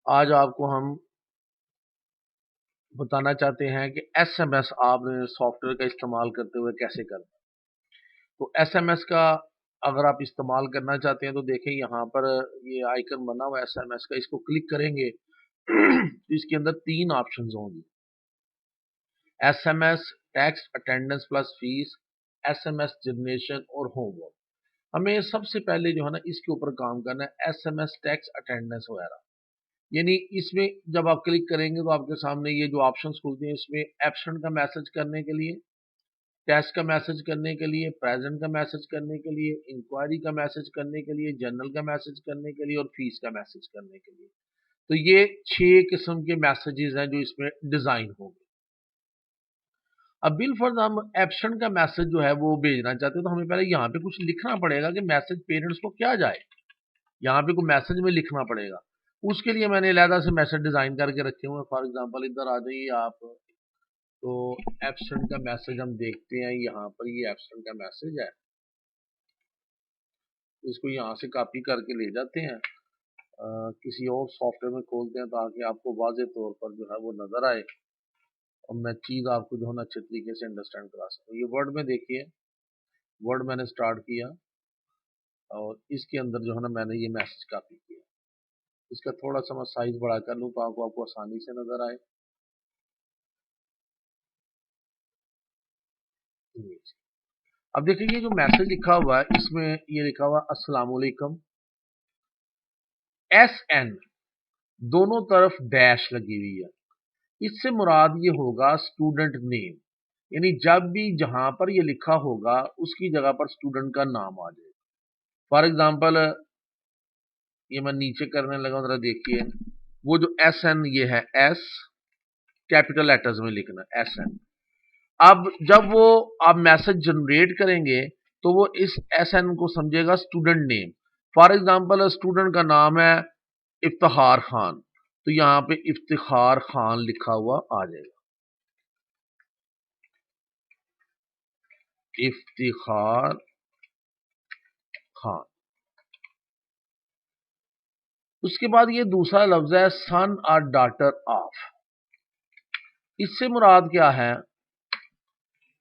आज आपको हम बताना चाहते हैं कि एसएमएस आपने सॉफ्टवेयर का इस्तेमाल करते हुए कैसे करना है। तो एसएमएस का अगर आप इस्तेमाल करना चाहते हैं तो देखें यहाँ पर ये आइकन बना हुआ है एसएमएस का, इसको क्लिक करेंगे तो इसके अंदर 3 ऑप्शंस होंगी। SMS, text attendance plus fees, SMS generation और होमवर्क। हमें सबसे पहले जो है ना इसके ऊपर काम करना है, एसएमएस, टेक्स्ट अटेंडेंस वगैरह। यानी इसमें जब आप क्लिक करेंगे तो आपके सामने ये जो ऑप्शंस खुलते हैं, इसमें एब्सेंट का मैसेज करने के लिए, टेस्ट का मैसेज करने के लिए, प्रेजेंट का मैसेज करने के लिए, इंक्वायरी का मैसेज करने के लिए, जनरल का मैसेज करने के लिए और फीस का मैसेज करने के लिए। तो ये 6 किस्म के मैसेजेस हैं जो इसमें डिजाइन होंगे। अब बिल फर्ज हम एब्सेंट का मैसेज जो है वो भेजना चाहते हैं तो हमें पहले यहाँ पे कुछ लिखना पड़ेगा कि मैसेज पेरेंट्स को क्या जाए। यहाँ पे कोई मैसेज में लिखना पड़ेगा। उसके लिए मैंने अलहदा से मैसेज डिजाइन करके रखे हुए हैं। फॉर एग्जांपल इधर आ जाइए आप, तो एब्सेंट का मैसेज हम देखते हैं। यहाँ पर ये एब्सेंट का मैसेज है, इसको यहाँ से कॉपी करके ले जाते हैं, किसी और सॉफ्टवेयर में खोलते हैं ताकि आपको वाज़ेह तौर पर जो है वो नजर आए और मैं चीज़ आपको जो है ना अच्छे तरीके से अंडरस्टैंड करा सकूँ। ये वर्ड में देखिए, वर्ड मैंने स्टार्ट किया और इसके अंदर जो है ना मैंने ये मैसेज कॉपी किया। इसका थोड़ा सा मैं साइज बड़ा कर लूँ ताकि आपको आसानी से नजर आए। अब देखिए ये जो मैसेज लिखा हुआ है इसमें ये लिखा हुआ अस्सलाम वालेकुम, SN दोनों तरफ डैश लगी हुई है। इससे मुराद ये होगा स्टूडेंट नेम, यानी जब भी जहां पर ये लिखा होगा उसकी जगह पर स्टूडेंट का नाम आ जाएगा। फॉर एग्जांपल ये मैं नीचे करने लगा, जरा देखिए वो जो SN ये है, S कैपिटल लेटर्स में लिखना SN। अब जब वो आप मैसेज जनरेट करेंगे तो वो इस SN को समझेगा student name. For example student का नाम है इफ्तिखार खान, तो यहाँ पे इफ्तिखार खान लिखा हुआ आ जाएगा, इफ्तिखार खान। उसके बाद ये दूसरा लफ्ज है सन और डॉटर ऑफ। इससे मुराद क्या है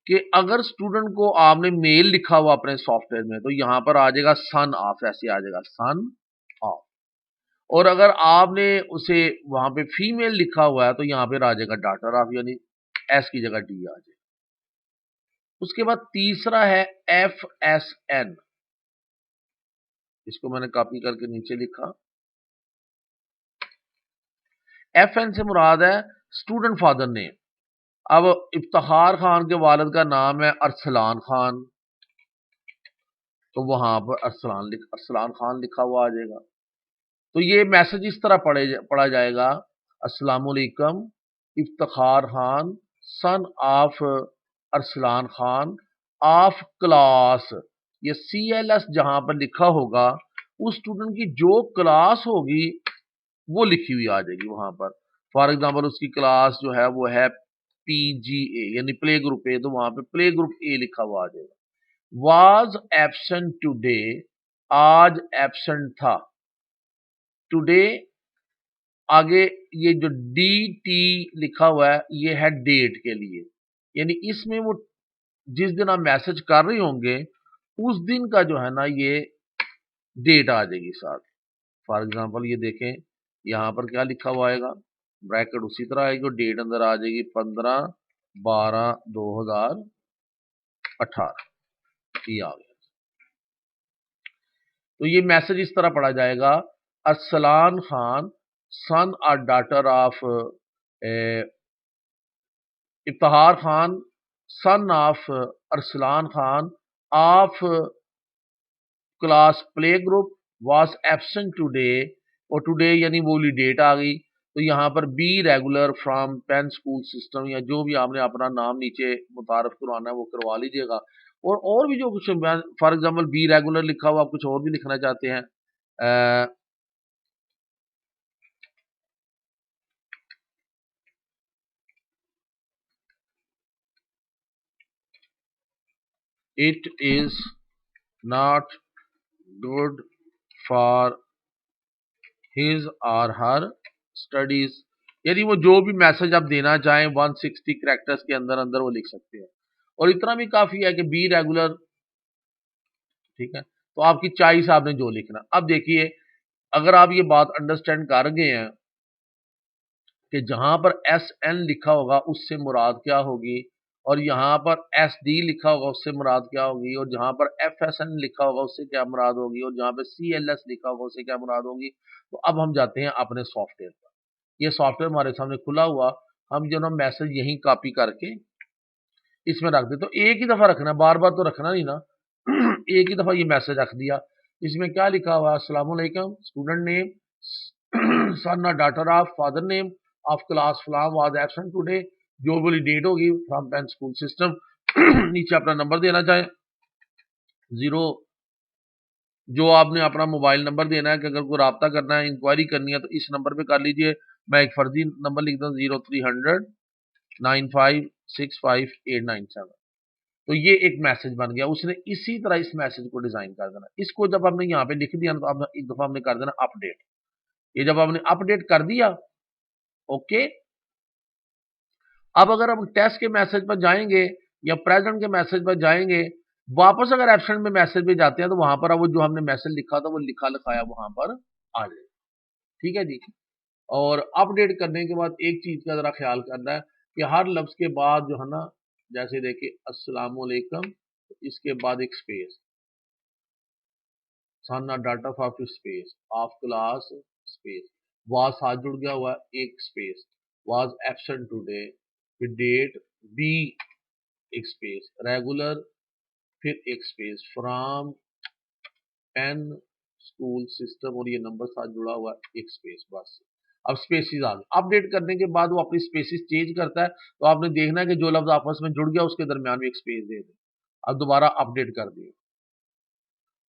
कि अगर स्टूडेंट को आपने मेल लिखा हुआ अपने सॉफ्टवेयर में तो यहां पर आ जाएगा सन ऑफ, ऐसे आ जाएगा सन ऑफ। और अगर आपने उसे वहां पे फीमेल लिखा हुआ है तो यहां पर आ जाएगा डॉटर ऑफ, यानी एस की जगह डी आ जाएगा। उसके बाद तीसरा है FSN, इसको मैंने कॉपी करके नीचे लिखा। FN से मुराद है स्टूडेंट फादर नेम। अब इफ्तिखार खान के वालिद का नाम है अरसलान खान, तो वहां पर अरसलान खान लिखा हुआ आ जाएगा। तो ये मैसेज इस तरह पढ़ा जाएगा, अस्सलाम वालेकुम Iftikhar Khan son of Arsalan Khan of class. ये CLS जहां पर लिखा होगा उस स्टूडेंट की जो क्लास होगी वो लिखी हुई आ जाएगी वहां पर। फॉर एग्जाम्पल उसकी क्लास जो है वो है PGA यानी प्ले ग्रुप ए, तो वहां पे प्ले ग्रुप ए लिखा हुआ आ जाएगा। वाज एब्सेंट टुडे, आज एब्सेंट था। टुडे आगे ये जो DT लिखा हुआ है ये है डेट के लिए, यानी इसमें वो जिस दिन आप मैसेज कर रहे होंगे उस दिन का जो है ना ये डेट आ जाएगी साथ। फॉर एग्जांपल ये देखें यहाँ पर क्या लिखा हुआ आएगा, ब्रैकेट उसी तरह आएगी और डेट अंदर आ जाएगी 15/12/2018, ये आ गया। तो ये मैसेज इस तरह पढ़ा जाएगा, अरसलान खान सन और daughter of Iftikhar Khan son of Arsalan Khan of class play group was absent today, और टुडे यानी वो वाली डेट आ गई। तो यहाँ पर be regular from Pen School System, या जो भी आपने अपना नाम नीचे मुतारफ करवाना है वो करवा लीजिएगा। और भी जो कुछ, फॉर एग्जांपल बी रेगुलर लिखा हुआ आप कुछ और भी लिखना चाहते हैं, it is not good for his or her studies, यानी वो जो भी मैसेज आप देना चाहें 160 कैरेक्टर्स के अंदर अंदर वो लिख सकते हैं। और इतना भी काफी है कि बी रेगुलर, ठीक है। तो आपकी चॉइस, आपने जो लिखना। अब देखिए, अगर आप ये बात अंडरस्टैंड कर गए हैं कि जहां पर एस एन लिखा होगा उससे मुराद क्या होगी, और यहाँ पर एस डी लिखा होगा उससे मुराद क्या होगी, और जहां पर एफ एस एन लिखा होगा उससे क्या मुराद होगी, और जहां पर सी एल एस लिखा होगा उससे क्या मुराद होगी, तो अब हम जाते हैं अपने सॉफ्टवेयर पर। ये सॉफ्टवेयर हमारे सामने खुला हुआ, हम जो ना मैसेज यहीं कॉपी करके इसमें रख दे। तो एक ही दफा रखना, बार बार तो रखना नहीं ना। एक ही दफा ये मैसेज रख दिया। इसमें क्या लिखा हुआ है, अस्सलाम वालेकुम, स्टूडेंट नेम, सन और daughter of, father name of class फलाम वाज एब्सेंट टुडे, जो बोली डेट होगी फ्रॉम पेन स्कूल सिस्टम। नीचे अपना नंबर देना चाहे 0, जो आपने अपना मोबाइल नंबर देना है कि अगर कोई रब्ता करना है, इंक्वायरी करनी है तो इस नंबर पे कर लीजिए। मैं एक फर्जी नंबर लिख दूँ 0300 9565 897। तो ये एक मैसेज बन गया। उसने इसी तरह इस मैसेज को डिजाइन कर देना। इसको जब हमने यहाँ पे लिख दिया ना, तो अब एक दफा हमने कर देना अपडेट। ये जब आपने अपडेट कर दिया, ओके, अब अगर हम टेस्ट के मैसेज पर जाएंगे या प्रेजेंट के मैसेज पर जाएंगे, वापस अगर एब्सेंट में मैसेज पे जाते हैं तो वहां पर अब वो जो हमने मैसेज लिखा था वो लिखा लिखाया वहां पर आ जाए। ठीक है जी। और अपडेट करने के बाद एक चीज का जरा ख्याल करना है कि हर लफ्ज के बाद जो है ना, जैसे देखिए अस्सलाम वालेकुम, इसके बाद एक स्पेस, सन और daughter of space of class space, was साथ जुड़ गया हुआ है, एक स्पेस, वाज एब्सेंट टुडे, फिर डेट, बी, एक स्पेस, रेगुलर, फिर एक space, from Pen School System, और ये नंबर साथ जुड़ा हुआ है, एक स्पेस, बस। अब स्पेसिस आ गए। अपडेट करने के बाद वो अपनी स्पेसिस चेंज करता है, तो आपने देखना है कि जो लफ्ज आपस में जुड़ गया उसके दरमियान में एक स्पेस दे दे। अब दोबारा अपडेट कर दिया,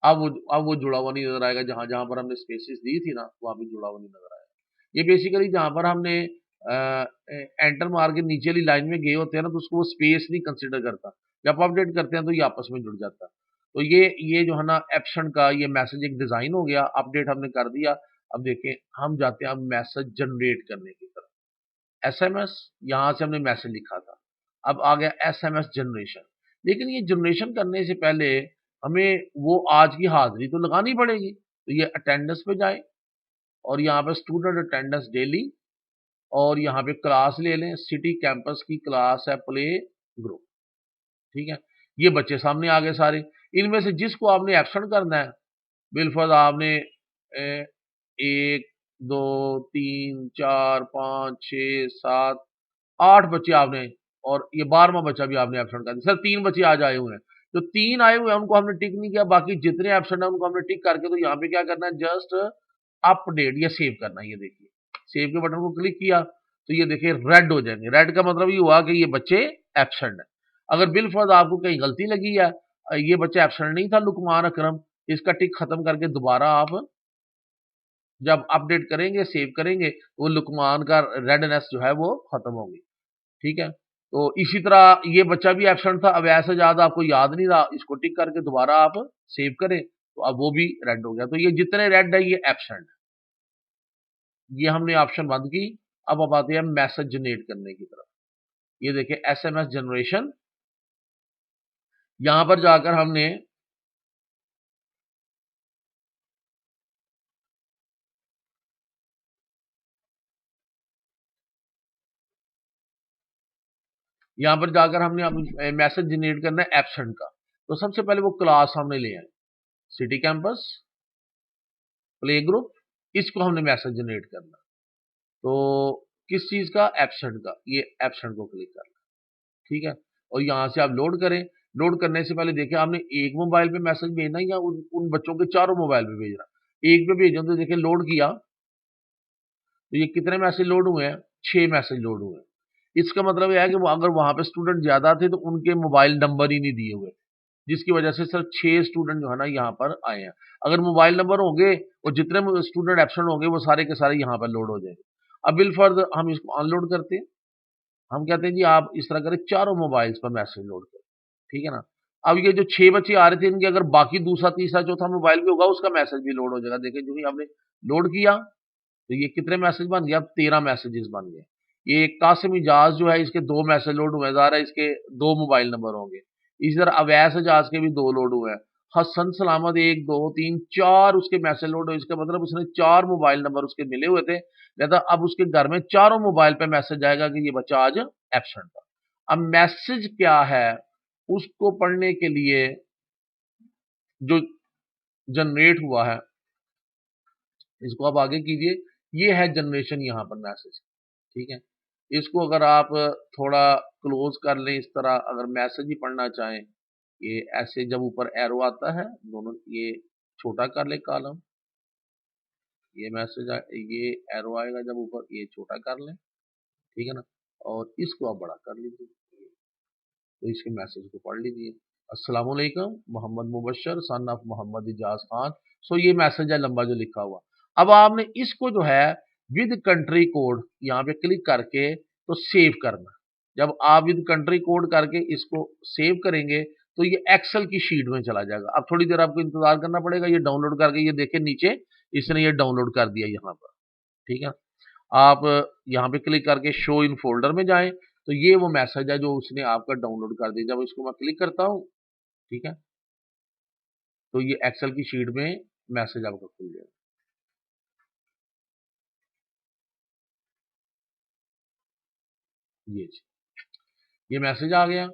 अब वो जुड़ा हुआ नहीं नजर आएगा। जहां जहां पर हमने स्पेसिस दी थी ना, वहां भी जुड़ा हुआ नहीं नजर आएगा। ये बेसिकली जहां पर हमने एंटर मार के नीचे वाली लाइन में गए होते हैं ना, तो उसको वो स्पेस नहीं कंसिडर करता। जब अपडेट करते हैं तो ये आपस में जुड़ जाता है। तो ये जो है ना एप्शन का ये मैसेज एक डिजाइन हो गया। अपडेट हमने कर दिया। अब देखें, हम जाते हैं अब मैसेज जनरेट करने की तरफ। एसएमएस, यहां से हमने मैसेज लिखा था, अब आ गया एसएमएस जनरेशन। लेकिन ये जनरेशन करने से पहले हमें वो आज की हाजिरी तो लगानी पड़ेगी। तो ये अटेंडेंस पे जाए, और यहाँ पे स्टूडेंट अटेंडेंस डेली, और यहाँ पे क्लास ले लें, सिटी कैंपस की क्लास है प्ले ग्रुप। ठीक है, ये बच्चे सामने आ गए सारे। इनमें से जिसको आपने एब्सेंट करना है, बिलफर्ज आपने 1 2 3 4 5 6 7 8 बच्चे आपने, और ये 12वां बच्चा भी आपने एब्सेंट कर दिया। सर 3 बच्चे आज आए हुए हैं, जो 3 आए हुए हैं उनको हमने टिक नहीं किया, बाकी जितने एब्सेंट है उनको हमने टिक करके, तो यहाँ पे क्या करना है, जस्ट अपडेट या सेव करना है। ये देखिए, सेव के बटन को क्लिक किया तो ये देखिए रेड हो जाएंगे। रेड का मतलब ये हुआ कि ये बच्चे एब्सेंट है। अगर बिलफर्ज आपको कहीं गलती लगी है, ये बच्चा एब्सेंट नहीं था लुकमान अकरम, इसका टिक खत्म करके दोबारा आप जब अपडेट करेंगे, सेव करेंगे, वो लुकमान का रेडनेस जो है वो खत्म होगी। ठीक है, तो इसी तरह ये बच्चा भी एब्सेंट था, अब ऐसा ज्यादा आपको याद नहीं रहा, इसको टिक करके दोबारा आप सेव करें तो अब वो भी रेड हो गया। तो ये जितने रेड है ये एब्सेंट। ये हमने ऑप्शन बंद की। अब आते हैं मैसेज जनरेट करने की तरफ। ये देखिए एसएमएस जनरेशन, यहां पर जाकर हमने अब मैसेज जनरेट करना है एब्सेंट का। तो सबसे पहले वो क्लास हमने ले आए, सिटी कैंपस प्ले ग्रुप, इसको हमने मैसेज जनरेट करना। तो किस चीज का, एब्सेंट का, ये एब्सेंट को क्लिक करना। ठीक है, और यहाँ से आप लोड करें। लोड करने से पहले देखिए आपने एक मोबाइल पे मैसेज भेजना है या उन बच्चों के चारों मोबाइल पे भेजना। एक पे भेजना, तो देखिए लोड किया तो ये कितने मैसेज लोड हुए हैं, 6 मैसेज लोड हुए हैं। इसका मतलब यह है कि वो अगर वहां पे स्टूडेंट ज्यादा थे तो उनके मोबाइल नंबर ही नहीं दिए हुए, जिसकी वजह से सिर्फ 6 स्टूडेंट जो है ना यहाँ पर आए हैं। अगर मोबाइल नंबर होंगे और जितने स्टूडेंट एब्सेंट होंगे वो सारे के सारे यहाँ पर लोड हो जाएंगे। अब बिल फर्द हम इसको अनलोड करते हैं। हम कहते हैं जी आप इस तरह करें, चारों मोबाइल्स पर मैसेज लोड करें। ठीक है ना। अब ये जो 6 बच्चे आ रहे थे, इनके अगर बाकी दूसरा तीसरा चौथा मोबाइल भी होगा उसका मैसेज भी लोड हो जाएगा। देखिए जो ही आपने लोड किया, तो ये कितने मैसेज बन गए? अब 13 मैसेजेस बन गए। ये कासिम इजाज जो है इसके 2 मैसेज लोड हुए, ज़ाहिर है इसके 2 मोबाइल नंबर होंगे। इसी तरह अवैस इजाज के भी 2 लोड हुए हैं। हसन सलामत 1 2 3 4 उसके मैसेज लोड हुए, इसका मतलब उसने 4 मोबाइल नंबर उसके मिले हुए थे, लिहाजा अब उसके घर में चारों मोबाइल पे मैसेज आएगा कि ये बच्चा आज एब्सेंट था। अब मैसेज क्या है उसको पढ़ने के लिए जो जनरेट हुआ है, इसको आप आगे कीजिए। ये है जनरेशन यहाँ पर मैसेज, ठीक है। इसको अगर आप थोड़ा क्लोज कर लें इस तरह, अगर मैसेज ही पढ़ना चाहें, ये ऐसे जब ऊपर एरो आता है दोनों, ये छोटा कर ले कॉलम, ये मैसेज ये एरो आएगा जब ऊपर, ये छोटा कर लें, ठीक है ना, और इसको आप बड़ा कर लीजिए, तो इसके मैसेज को पढ़ लीजिए। अस्सलाम वालेकुम, मोहम्मद मुबशर सन ऑफ मोहम्मद इजाज खान। सो ये मैसेज है लंबा जो लिखा हुआ। अब आपने इसको जो है विद कंट्री कोड यहाँ पे क्लिक करके तो सेव करना। जब आप विद कंट्री कोड करके इसको सेव करेंगे तो ये एक्सेल की शीट में चला जाएगा। अब थोड़ी देर आपको इंतजार करना पड़ेगा, ये डाउनलोड करके, ये देखे नीचे इसने ये डाउनलोड कर दिया यहाँ पर, ठीक है। आप यहाँ पे क्लिक करके शो इन फोल्डर में जाएं तो ये वो मैसेज है जो उसने आपका डाउनलोड कर दिया। जब इसको मैं क्लिक करता हूँ, ठीक है, तो ये एक्सेल की शीट में मैसेज आपका खुल जाएगा। ये जी, ये मैसेज आ गया,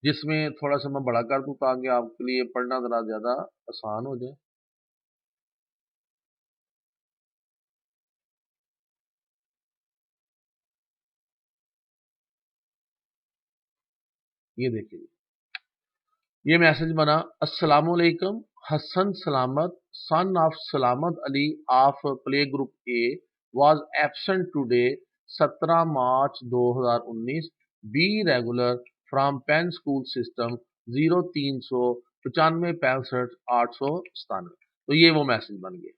जिसमें थोड़ा सा मैं बड़ा कर दूं ताकि आपके लिए पढ़ना जरा ज्यादा आसान हो जाए। ये देखिए, ये मैसेज बना, अस्सलाम वालेकुम, हसन सलामत son of Salamat Ali of play group A was absent today 17 March 2019, be regular from Pen School System 0395 65 897। तो ये वो मैसेज बन गया।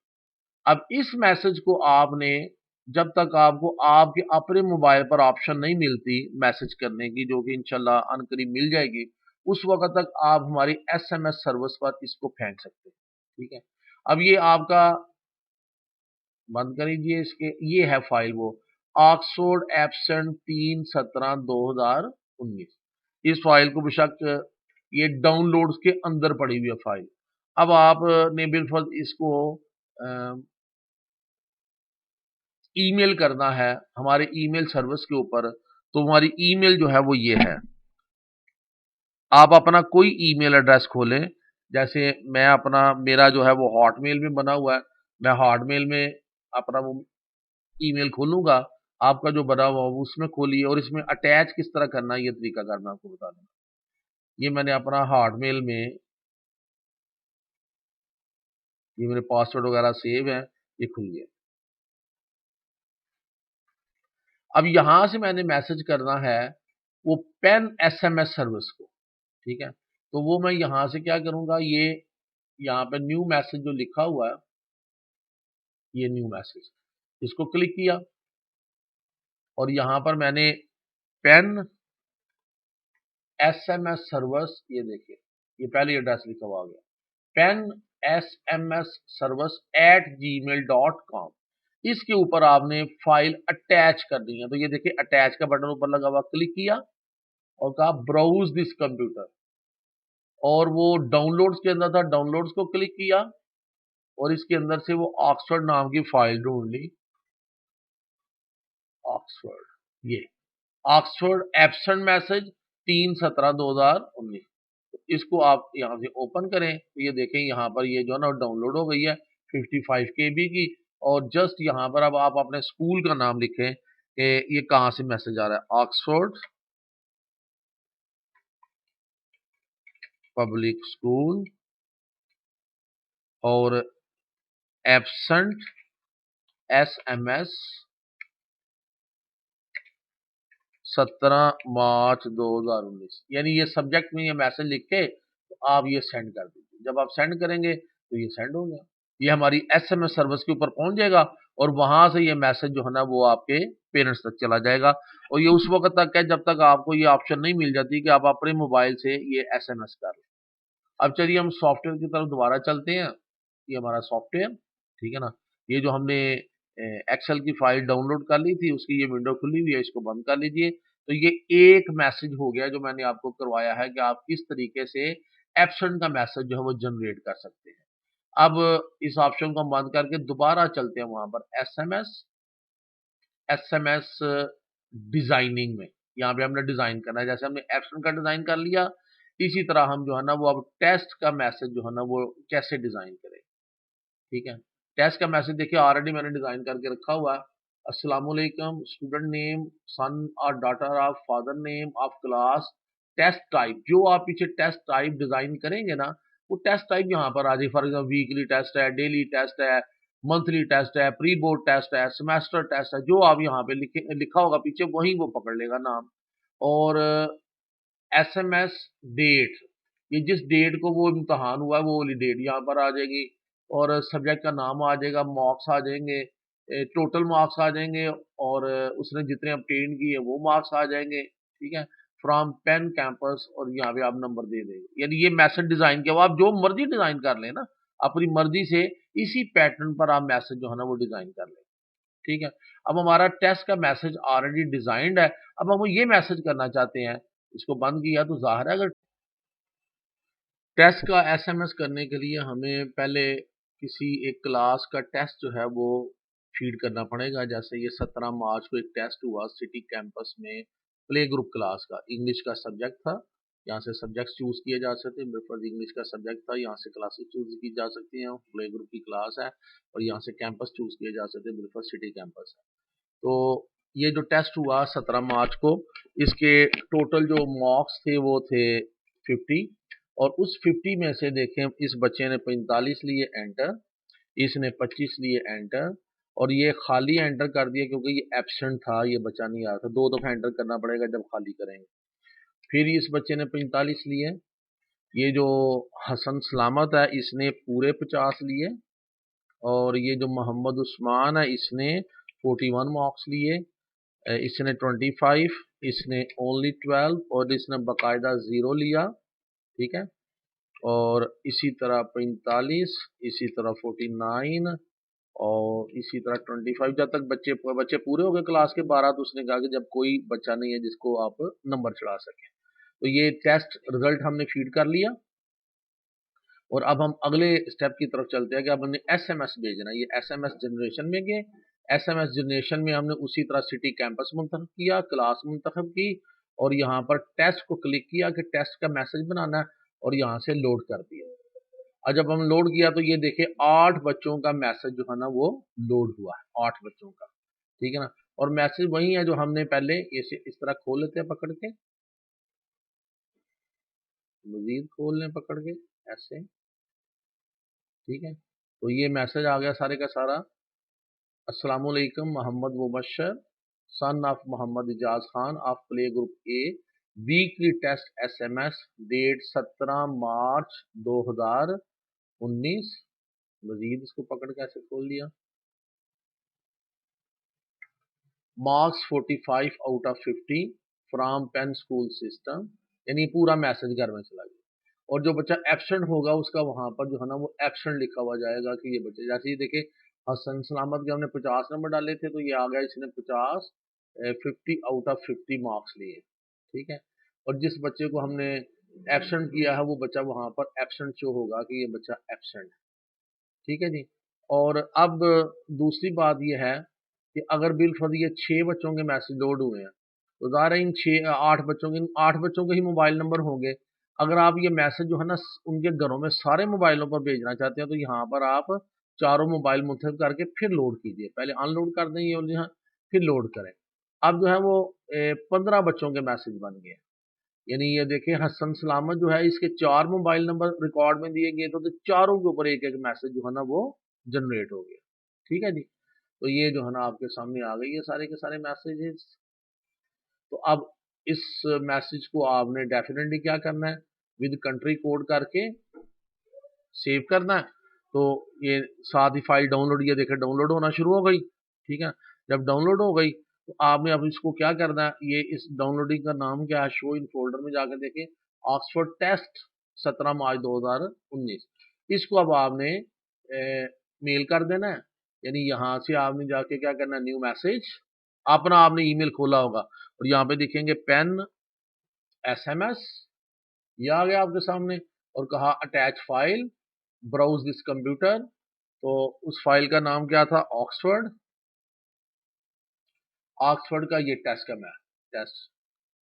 अब इस मैसेज को आपने, जब तक आपको आपके अपने मोबाइल पर ऑप्शन नहीं मिलती मैसेज करने की, जो कि इंशाल्लाह अनकरीब मिल जाएगी, उस वक्त तक आप हमारी एसएमएस सर्विस पर इसको फेंक सकते हैं, ठीक है। अब ये आपका बंद कर दीजिए, इसके ये है फाइल वो ऑक्सफोर्ड एब्सेंट 3/17/2019। इस फाइल को बेशक ये डाउनलोड्स के अंदर पड़ी हुई है फाइल। अब आपने बिलफर्ज इसको ईमेल करना है हमारे ईमेल सर्विस के ऊपर, तो हमारी ईमेल जो है वो ये है। आप अपना कोई ईमेल एड्रेस खोलें, जैसे मैं अपना, मेरा जो है वो हॉटमेल में बना हुआ है, मैं हॉटमेल में अपना वो ईमेल खोलूंगा। आपका जो बना हुआ है उसमें खोलिए, और इसमें अटैच किस तरह करना है ये तरीका कर मैं आपको बता दूंगा। ये मैंने अपना हॉटमेल में, ये मेरे पासवर्ड वगैरह सेव है, ये खुल गया। अब यहां से मैंने मैसेज करना है वो पेन एसएमएस सर्विस को, ठीक है। तो वो मैं यहां से क्या करूंगा, ये यहाँ पे न्यू मैसेज जो लिखा हुआ है, ये न्यू मैसेज, इसको क्लिक किया और यहाँ पर मैंने पेन एसएमएस सर्विस, ये देखिए ये पहले एड्रेस लिखा हुआ आ गया, पेन SMS सर्विस @gmail.com। इसके ऊपर आपने फाइल अटैच करनी है। तो ये देखिए अटैच का बटन ऊपर लगा हुआ, क्लिक किया और कहा ब्राउज दिस कंप्यूटर, और वो डाउनलोड्स के अंदर था, डाउनलोड्स को क्लिक किया और इसके अंदर से वो ऑक्सफोर्ड नाम की फाइल ढूंढ ली। ऑक्सफोर्ड, ये ऑक्सफोर्ड एब्सेंट मैसेज 3/17/2019। इसको आप यहाँ से ओपन करें तो ये देखें यहाँ पर ये जो है ना डाउनलोड हो गई है 55 KB की। और जस्ट यहाँ पर अब आप अपने स्कूल का नाम लिखें कि ये कहाँ से मैसेज आ रहा है, ऑक्सफोर्ड पब्लिक स्कूल और एब्सेंट SMS 17 मार्च 2019, यानी ये सब्जेक्ट में ये मैसेज लिख के तो आप ये सेंड कर दीजिए। जब आप सेंड करेंगे तो ये सेंड हो गया, ये हमारी SMS सर्विस के ऊपर पहुंच जाएगा और वहां से ये मैसेज जो है ना वो आपके पेरेंट्स तक चला जाएगा। और ये उस वक्त तक है जब तक आपको ये ऑप्शन नहीं मिल जाती कि आप अपने मोबाइल से ये SMS कर लें। अब चलिए हम सॉफ्टवेयर की तरफ दोबारा चलते हैं। ये हमारा सॉफ्टवेयर, ठीक है ना। ये जो हमने एक्सेल की फाइल डाउनलोड कर ली थी उसकी ये विंडो खुली हुई है, इसको बंद कर लीजिए। तो ये एक मैसेज हो गया जो मैंने आपको करवाया है कि आप किस तरीके से एब्सेंट का मैसेज जो है वो जनरेट कर सकते हैं। अब इस ऑप्शन को हम बंद करके दोबारा चलते हैं वहां पर एसएमएस डिजाइनिंग में। यहाँ पे हमने डिजाइन करना है, जैसे हमने एब्सेंट का डिजाइन कर लिया, इसी तरह हम जो है ना वो अब टेस्ट का मैसेज जो है ना वो कैसे डिजाइन करें। ठीक है, टेस्ट का मैसेज देखिए ऑलरेडी मैंने डिजाइन करके रखा हुआ है। अस्सलामुअलैकुम, स्टूडेंट नेम, सन और daughter of, father name of class, test type. जो आप पीछे टेस्ट टाइप डिजाइन करेंगे ना वो टेस्ट टाइप यहाँ पर आ जाए। फॉर एग्जाम्पल वीकली टेस्ट है, डेली टेस्ट है, मंथली टेस्ट है, प्री बोर्ड टेस्ट है, सेमेस्टर टेस्ट है, जो आप यहाँ पे लिखा होगा पीछे वही वो पकड़ लेगा नाम। और एसएमएस डेट, ये जिस डेट को वो इम्तहान हुआ है वो वाली डेट यहाँ पर आ जाएगी। और सब्जेक्ट का नाम आ जाएगा, मार्क्स आ जाएंगे, टोटल मार्क्स आ जाएंगे, और उसने जितने obtain किए वो मार्क्स आ जाएंगे। ठीक है, फ्रॉम पेन कैंपस, और यहाँ पे आप नंबर दे देंगे। यानी ये मैसेज डिजाइन किया हुआ, आप जो मर्जी डिजाइन कर लेना अपनी मर्जी से, इसी पैटर्न पर आप मैसेज जो है ना वो डिजाइन कर लें। ठीक है, अब हमारा टेस्ट का मैसेज ऑलरेडी डिजाइंड है। अब हम ये मैसेज करना चाहते हैं, इसको बंद किया तो जाहिर है अगर टेस्ट का एसएमएस करने के लिए हमें पहले किसी एक क्लास का टेस्ट जो है वो फीड करना पड़ेगा। जैसे ये 17 मार्च को एक टेस्ट हुआ सिटी कैंपस में प्ले ग्रुप क्लास का, इंग्लिश का सब्जेक्ट था। यहाँ से सब्जेक्ट चूज किए जा सकते हैं, मेरे पास इंग्लिश का सब्जेक्ट था, यहाँ से क्लासेस चूज की जा सकती हैं, प्ले ग्रुप की क्लास है। और यहाँ से कैंपस चूज किए जा सकते हैं, मेरे पास सिटी कैंपस है। तो ये जो टेस्ट हुआ 17 मार्च को, इसके टोटल जो मार्क्स थे वो थे 50। और उस 50 में से देखें इस बच्चे ने 45 लिए एंटर, इसने 25 लिए एंटर, और ये खाली एंटर कर दिया क्योंकि ये एब्सेंट था, ये बच्चा नहीं आया था। दो दफा एंटर करना पड़ेगा जब खाली करेंगे। फिर इस बच्चे ने 45 लिए। ये जो हसन सलामत है इसने पूरे 50 लिए। और ये जो मोहम्मद उस्मान है इसने 41 मार्क्स लिए। इसने 25, इसने ओनली 12, और इसने बाकायदा 0 लिया। ठीक है, और इसी तरह 45, इसी तरह 49, और इसी तरह 25। जब तक बच्चे बच्चे पूरे हो गए क्लास के 12, तो उसने कहा कि जब कोई बच्चा नहीं है जिसको आप नंबर चढ़ा सकें। तो ये टेस्ट रिजल्ट हमने फीड कर लिया। और अब हम अगले स्टेप की तरफ चलते हैं कि अब हमने एसएमएस भेजना है। ये एसएमएस जनरेशन में गए। एसएमएस जनरेशन में हमने उसी तरह सिटी कैंपस मुंतखब किया, क्लास मुंतखब की, और यहाँ पर टेस्ट को क्लिक किया कि टेस्ट का मैसेज बनाना है, और यहाँ से लोड कर दिया। और जब हम लोड किया तो ये देखिए 8 बच्चों का मैसेज जो है ना वो लोड हुआ है, 8 बच्चों का। ठीक है ना, और मैसेज वही है जो हमने पहले इस तरह खोल लेते हैं पकड़ के, मजीद खोल लें पकड़ के ऐसे। ठीक है, तो ये मैसेज आ गया सारे का सारा। अस्सलामुअलैकुम, Mohammad Mubashar, son of Mohammad Ijaz Khan of play group A, weekly test SMS, date 17 March 2019। मजीद इसको पकड़ के ऐसे खोल लिया। Marks 45 out of 50 from Pen School System. यानी पूरा मैसेज घर में चला गया। और जो बच्चा एब्सेंट होगा उसका वहां पर जो है ना वो एब्सेंट लिखा हुआ जाएगा कि ये बच्चे, जैसे ये देखे हसन सलामत के हमने 50 नंबर डाले थे तो ये आ गया इसने 50, 50 आउट ऑफ 50 मार्क्स लिए। ठीक है, और जिस बच्चे को हमने एब्सेंट किया है वो बच्चा वहां पर एब्सेंट शो होगा कि ये बच्चा एब्सेंट है। ठीक है जी। और अब दूसरी बात ये है कि अगर बिलफर्ज ये 6 बच्चों के मैसेज लोड हुए हैं तो ज़ाहिर है इन 8 बच्चों के ही मोबाइल नंबर होंगे। अगर आप ये मैसेज जो है ना उनके घरों में सारे मोबाइलों पर भेजना चाहते हैं तो यहाँ पर आप चारों मोबाइल मुंतखब करके फिर लोड कीजिए। पहले अनलोड कर दें ये, और यहाँ फिर लोड करें। अब जो है वो 15 बच्चों के मैसेज बन गए। यानी ये देखिए हसन सलामत जो है इसके 4 मोबाइल नंबर रिकॉर्ड में दिए गए, तो चारों के ऊपर एक एक मैसेज जो है ना वो जनरेट हो गया। ठीक है जी, तो ये जो है ना आपके सामने आ गई है सारे के सारे मैसेजेस। तो अब इस मैसेज को आपने डेफिनेटली क्या करना है, विद कंट्री कोड करके सेव करना है। तो ये साथ ही फाइल डाउनलोड, ये देखे डाउनलोड होना शुरू हो गई। ठीक है, जब डाउनलोड हो गई तो आपने अब इसको क्या करना है, ये इस डाउनलोडिंग का नाम क्या है, शो इन फोल्डर में जाकर देखें, ऑक्सफोर्ड टेस्ट 17 मार्च 2019। इसको अब आपने मेल कर देना है, यानी यहाँ से आपने जाके क्या करना है, न्यू मैसेज, अपना आपने ईमेल खोला होगा और यहाँ पे देखेंगे पेन SMS, ये आ गया आपके सामने और कहा attach file, browse this computer. तो उस फाइल का नाम क्या था, ऑक्सफोर्ड। ऑक्सफोर्ड का ये टेस्ट का मैं टेस्ट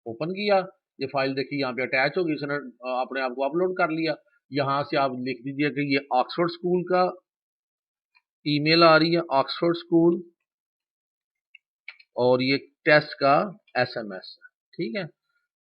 ओपन किया, ये फाइल देखिए यहाँ पे अटैच होगी, इसने अपने आप को अपलोड कर लिया। यहाँ से आप लिख दीजिए कि ये ऑक्सफोर्ड स्कूल का ईमेल आ रही है, ऑक्सफोर्ड स्कूल, और ये टेस्ट का SMS है, ठीक है।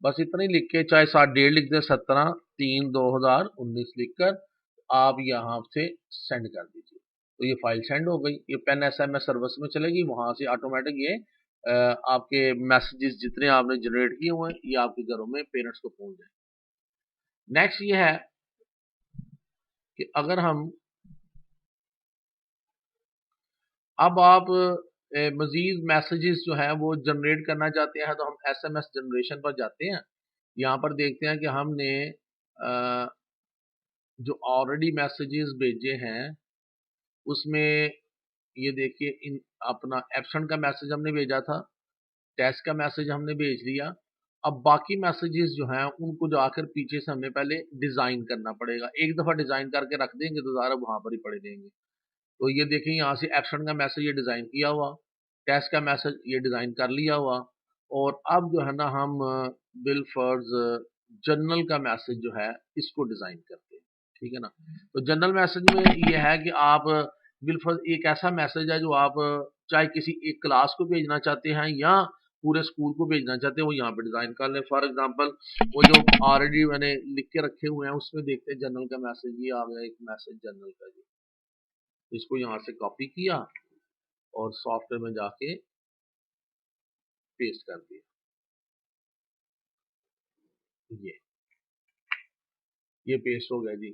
बस इतना ही लिख के, चाहे साथ डेट लिख दें, 17/3/2019 लिखकर आप यहाँ से सेंड कर दीजिए। तो ये फाइल सेंड हो गई, ये पेन SMS सर्विस में चलेगी, वहां से ऑटोमेटिक ये आपके मैसेजेस जितने आपने जनरेट किए हुए हैं ये आपके घरों में पेरेंट्स को पहुंच जाए। नेक्स्ट ये है कि अगर हम अब आप मजीद मैसेजेस जो है वो जनरेट करना चाहते हैं तो हम SMS जनरेशन पर जाते हैं। यहाँ पर देखते हैं कि हमने जो ऑलरेडी मैसेजेस भेजे हैं उसमें ये देखिए, इन अपना एब्सेंट का मैसेज हमने भेजा था, टेस्ट का मैसेज हमने भेज दिया। अब बाकी मैसेजेस जो हैं उनको जाकर पीछे से हमें पहले डिज़ाइन करना पड़ेगा, एक दफ़ा डिज़ाइन करके रख देंगे तो ज़ारा वहाँ पर ही पड़े देंगे। तो ये देखिए, यहाँ से एब्सेंट का मैसेज ये डिज़ाइन किया हुआ, टेस्ट का मैसेज ये डिज़ाइन कर लिया हुआ, और अब जो है ना हम बिल फर्ज जनरल का मैसेज जो है इसको डिज़ाइन करते हैं, ठीक है ना। तो जनरल मैसेज में ये है कि आप बिल फर्ज एक ऐसा मैसेज है जो आप चाहे किसी एक क्लास को भेजना चाहते हैं या पूरे स्कूल को भेजना चाहते हैं, वो यहाँ पे डिज़ाइन कर लें। फॉर एग्जांपल वो जो ऑलरेडी मैंने लिख के रखे हुए हैं उसमें देखते हैं जनरल का मैसेज, ये आ गया एक मैसेज जनरल का जी, इसको यहाँ से कॉपी किया और सॉफ्टवेयर में जाके पेस्ट कर दिया। ये पेस्ट हो गया जी।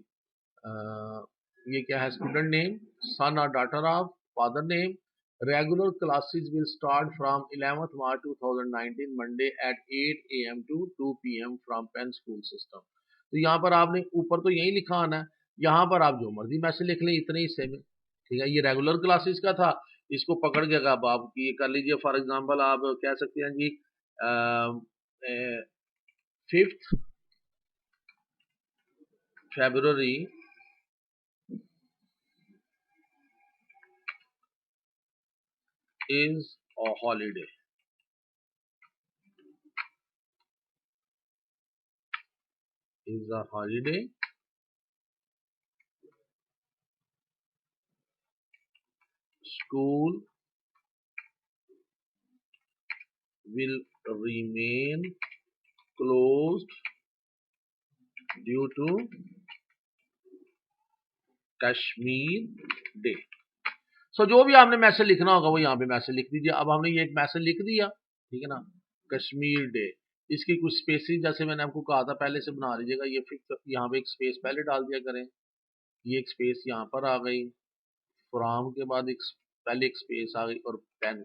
ये क्या है, स्टूडेंट नेम, सन और daughter of, father name, regular classes will start from 11th March 2019 Monday at 8 AM to 2 PM from Pen School System. तो यहाँ पर आपने ऊपर तो यही लिखा आना है, यहाँ पर आप जो मर्जी मैसेज लिख लें इतने हिस्से में, ठीक है। ये रेगुलर क्लासेस का था, इसको पकड़ के अब आप ये कर लीजिए। फॉर एग्जांपल आप कह सकते हैं जी 5th February is a holiday, is a holiday, school will remain closed due to Kashmir day. So जो भी आपने मैसेज लिखना होगा वो यहाँ पे मैसेज लिख दीजिए। अब हमने ये एक मैसेज लिख दिया, ठीक है ना, कश्मीर डे। इसकी कुछ स्पेसिस जैसे मैंने आपको कहा था पहले से बना लीजिएगा, ये फिक्स यहाँ पे एक स्पेस पहले डाल दिया करें, ये एक स्पेस यहाँ पर आ गई, फ्रॉम के बाद एक पहले एक स्पेस आ गई और पेन,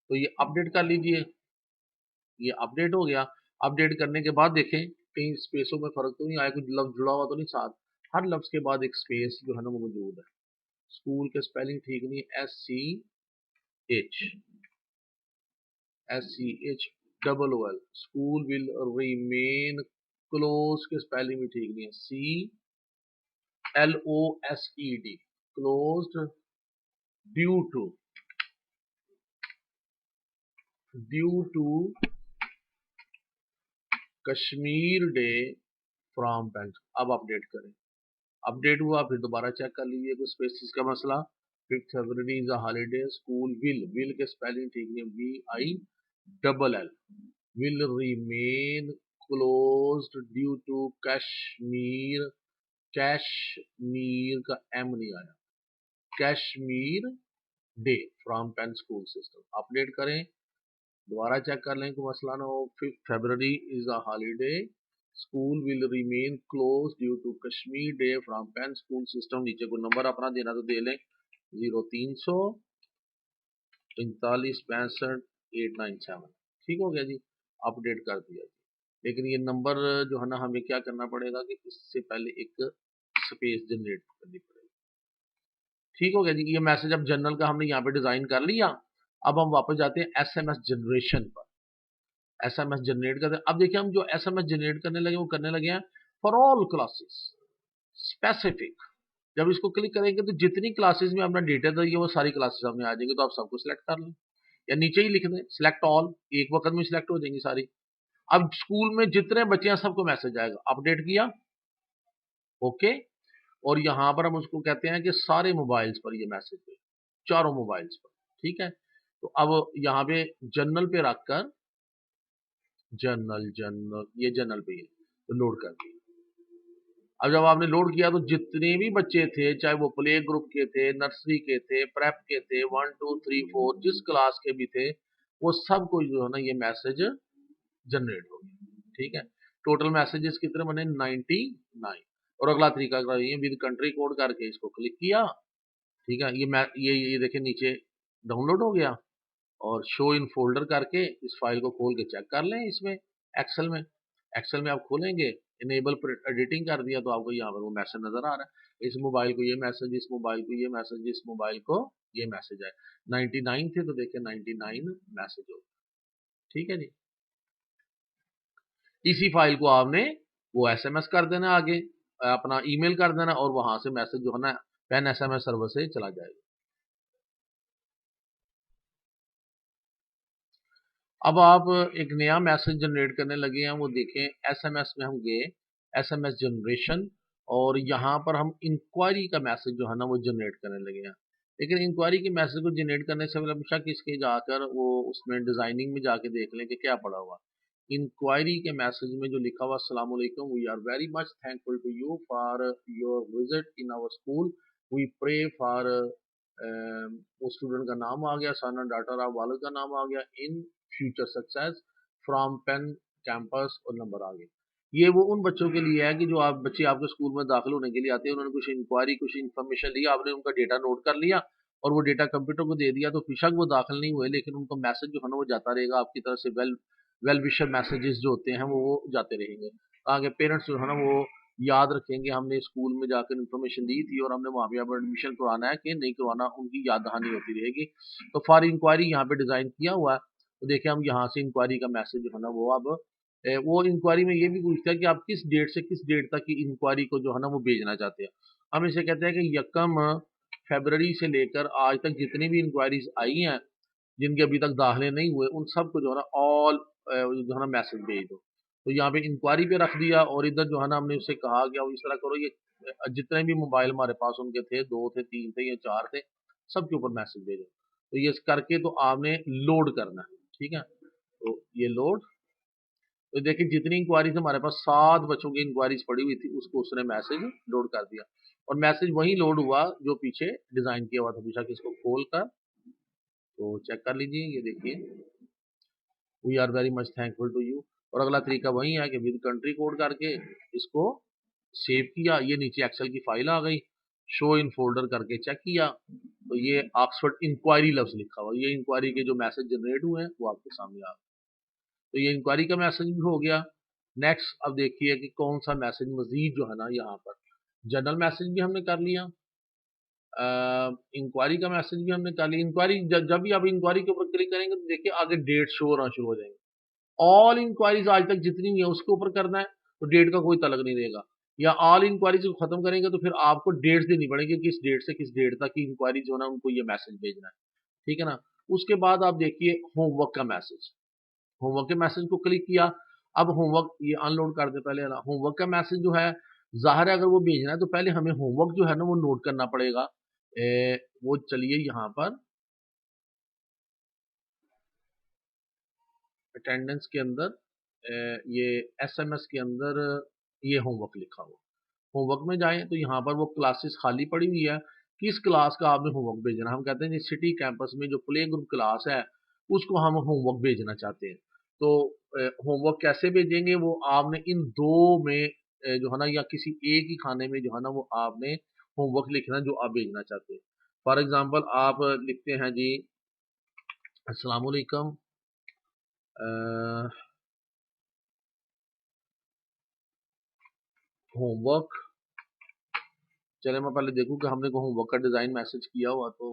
तो ये अपडेट कर लीजिए। ये अपडेट हो गया। अपडेट करने के बाद देखें कहीं स्पेसों में फर्क तो नहीं आया, कुछ लफ्ज जुड़ा हुआ तो नहीं साथ, हर लफ्ज के बाद एक स्पेस जो है ना वो मौजूद है। स्कूल के स्पेलिंग ठीक नहीं, SCH school will remain close के स्पेलिंग भी ठीक नहीं है, CLOSED closed due to Kashmir day from bank. अब अपडेट करें, अपडेट हुआ, फिर दोबारा चेक कर लीजिए कुछ स्पेसिस का मसला। 5th February is a holiday, school will के स्पेलिंग ठीक नहीं, VILL will remain closed due to Kashmir, Kashmir का M नहीं आया, Kashmir day from Pen School System. Update करें, दोबारा चेक कर लें कोई मसला ना हो। 5th February is a holiday, school will remain close due to Kashmir day from Pen School System. नीचे को नंबर अपना देना तो दे लें, 0345 ठीक हो गया जी, अपडेट कर दिया जी। लेकिन ये नंबर जो है ना हमें क्या करना पड़ेगा कि इससे पहले एक स्पेस जनरेट करनी पड़ेगी। ठीक हो गया जी। ये मैसेज अब जनरल का हमने यहाँ पे डिजाइन कर लिया। अब हम वापस जाते हैं एसएमएस जनरेशन पर। एसएमएस जनरेट करते हैं। अब देखिए हम जो एसएमएस जनरेट करने लगे वो करने लगे हैं फॉर ऑल क्लासेस स्पेसिफिक। जब इसको क्लिक करेंगे तो जितनी क्लासेस में अपना डेटा चाहिए वो सारी क्लासेस सामने आ जाएंगी। तो आप सबको सिलेक्ट कर लें या नीचे ही लिख दें सिलेक्ट ऑल, एक वक्त में सिलेक्ट हो जाएंगी सारी। अब स्कूल में जितने बच्चे हैं सबको मैसेज आएगा। अपडेट किया, ओके। और यहां पर हम उसको कहते हैं कि सारे मोबाइल्स पर ये मैसेज है, चारों मोबाइल्स पर। ठीक है, तो अब यहाँ पे जनरल पे रखकर जनरल जनरल ये जनरल पे है तो लोड कर दिया। अब जब आपने लोड किया तो जितने भी बच्चे थे, चाहे वो प्ले ग्रुप के थे, नर्सरी के थे, प्रेप के थे, 1 2 3 4 जिस क्लास के भी थे, वो सबको जो है ना ये मैसेज जनरेट हो गया। ठीक है, टोटल मैसेजेस कितने बने 99। और अगला तरीका ये विद कंट्री कोड करके इसको क्लिक किया। ठीक है, ये देखिए नीचे डाउनलोड हो गया। और शो इन फोल्डर करके इस फाइल को खोल के चेक कर लें। इसमें एक्सेल में, एक्सेल में आप खोलेंगे, इनेबल एडिटिंग कर दिया तो आपको यहाँ पर वो मैसेज नजर आ रहा है। इस मोबाइल को ये मैसेज, इस मोबाइल को ये मैसेज, इस मोबाइल को ये मैसेज आए। 99 थे तो देखिए 99 मैसेज हो। ठीक है जी, इसी फाइल को आपने वो एसएमएस कर देना, आगे अपना ईमेल कर देना और वहां से मैसेज जो है ना पेन एसएमएस सर्वर से चला जाएगा। अब आप एक नया मैसेज जनरेट करने लगे हैं, वो देखें एसएमएस में हम गए, एसएमएस जनरेशन, और यहाँ पर हम इंक्वायरी का मैसेज जो है ना वो जनरेट करने लगे हैं। लेकिन इंक्वायरी के मैसेज को जनरेट करने से पहले बेशक इसके जाकर वो उसमें डिजाइनिंग में जाके देख लें कि क्या पड़ा हुआ। इंक्वायरी के मैसेज में जो लिखा हुआ अस्सलाम वालेकुम, we are very much thankful to you for your visit in our school, we pray for, वो स्टूडेंट का नाम आ गया, सन एंड डॉटर ऑफ, वालिद का नाम आ गया, in future success from Pen campus, और नंबर आ गए। ये वो उन बच्चों के लिए है कि जो आप बच्चे आपके स्कूल में दाखिल होने के लिए आते हैं, उन्होंने कुछ इंक्वायरी कुछ इन्फॉर्मेशन लिया, आपने उनका डेटा नोट कर लिया और वो डेटा कंप्यूटर को दे दिया। तो बेशक वो दाखिल नहीं हुए लेकिन उनका मैसेज जो है ना वो जाता रहेगा आपकी तरफ से। वेल विशर मैसेजेस जो होते हैं वो जाते रहेंगे। आगे पेरेंट्स जो है ना वो याद रखेंगे हमने स्कूल में जाकर इन्फॉर्मेशन दी थी और हमने वहाँ पे अब एडमिशन करवाना है कि नहीं करवाना, उनकी याद दहानी होती रहेगी। तो फॉर इंक्वायरी यहाँ पे डिजाइन किया हुआ है। तो देखिए हम यहाँ से इंक्वायरी का मैसेज जो है ना वो अब वो इंक्वायरी में ये भी पूछता है कि आप किस डेट से किस डेट तक की इंक्वायरी को जो है ना वो भेजना चाहते हैं। हम इसे कहते हैं कि यकम फरवरी से लेकर आज तक जितनी भी इंक्वायरीज आई हैं जिनके अभी तक दाखिले नहीं हुए, उन सबको जो है ना ऑल जो है ना मैसेज भेज दो। तो यहाँ पे इंक्वायरी पे रख दिया और इधर जो है ना हमने उससे कहा कि अब इस तरह करो, ये जितने भी मोबाइल हमारे पास उनके थे, 2 थे 3 थे या 4 थे, सबके ऊपर मैसेज भेजो। तो ये करके तो आपने लोड करना है। ठीक है, तो ये लोड, तो देखिए जितनी इंक्वायरीज हमारे पास 7 बच्चों की इंक्वायरीज पड़ी हुई थी उसको उसने मैसेज लोड कर दिया। और मैसेज वही लोड हुआ जो पीछे डिजाइन किया हुआ था। पीछा किसको खोल कर तो चेक कर लीजिए, ये देखिए we are very much thankful to you. और अगला तरीका वही है कि विद कंट्री कोड करके इसको सेव किया, ये नीचे एक्सेल की फाइल आ गई, शो इन फोल्डर करके चेक किया तो ये ऑक्सफोर्ड इंक्वायरी लफ्ज लिखा हुआ, ये इंक्वायरी के जो मैसेज जनरेट हुए हैं वो आपके सामने आ गए। तो ये इंक्वायरी का मैसेज भी हो गया। नेक्स्ट अब देखिए कि कौन सा मैसेज मजीद जो है ना यहाँ पर, जनरल मैसेज भी हमने कर लिया, इंक्वायरी का मैसेज भी हमने कर लिया। इंक्वायरी जब भी आप इंक्वायरी के ऊपर क्लिक करेंगे तो देखिए आगे डेट शो होना शुरू हो जाएंगे। ऑल इंक्वायरीज आज तक जितनी भी है उसके ऊपर करना है तो डेट का कोई तलक नहीं रहेगा। या ऑल इंक्वायरीज को खत्म करेंगे तो फिर आपको डेट्स देनी पड़ेगी, किस डेट से किस डेट तक की इंक्वायरी जो है ना उनको ये मैसेज भेजना है। ठीक है ना, उसके बाद आप देखिए होमवर्क का मैसेज, होमवर्क के मैसेज को क्लिक किया। अब होमवर्क ये अनलोड कर दे पहले ना, होमवर्क का मैसेज जो है जाहिर है अगर वो भेजना है तो पहले हमें होमवर्क जो है ना वो नोट करना पड़ेगा। वो चलिए यहाँ पर अटेंडेंस के अंदर ये एसएमएस के अंदर ये होमवर्क लिखा हुआ, होमवर्क में जाएं तो यहाँ पर वो क्लासेस खाली पड़ी हुई है, किस क्लास का आपने होमवर्क भेजना। हम कहते हैं सिटी कैंपस में जो प्ले ग्रुप क्लास है उसको हम होमवर्क भेजना चाहते हैं। तो होमवर्क कैसे भेजेंगे, वो आपने इन दो में जो है ना या किसी एक ही खाने में जो है ना वो आपने होमवर्क लिखना जो आप भेजना चाहते हैं। फॉर एग्जाम्पल आप लिखते हैं जी अस्सलाम वालेकुम, होमवर्क चले मैं पहले देखूं कि हमने को होमवर्क का डिजाइन मैसेज किया हुआ, तो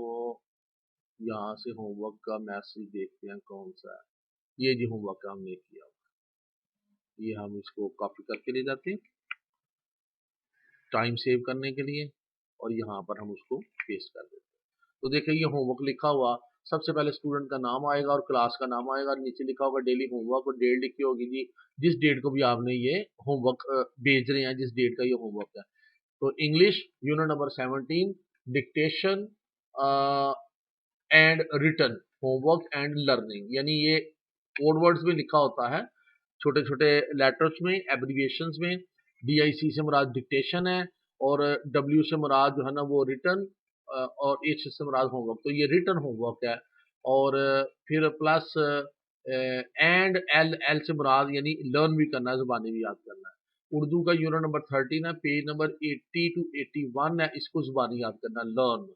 यहाँ से होमवर्क का मैसेज देखते हैं कौन सा है। ये जी होमवर्क का हमने किया हुआ, ये हम इसको कॉपी करके ले जाते हैं टाइम सेव करने के लिए, और यहाँ पर हम उसको पेस्ट कर देते हैं। तो देखिए ये होमवर्क लिखा हुआ, सबसे पहले स्टूडेंट का नाम आएगा और क्लास का नाम आएगा, नीचे लिखा होगा डेली होमवर्क और डेट लिखी होगी जी जिस डेट को भी आपने ये होमवर्क भेज रहे हैं, जिस डेट का ये होमवर्क है। तो English unit number 17 dictation and written homework and learning, यानी ये कोड वर्ड्स में लिखा होता है छोटे छोटे लेटर्स में, एब्रीविएशंस में। DIC से मुराद डिक्टेशन है, और W से मुराद जो है ना वो रिटन, और H से मुराद होमवर्क, तो ये रिटन होमवर्क है। और फिर प्लस एंड एल से मुराद यानी लर्न भी करना है, जुबानी भी याद करना है। उर्दू का यूनिट नंबर 13 है, पेज नंबर 80 to 81 है, इसको जुबानी याद करना लर्न।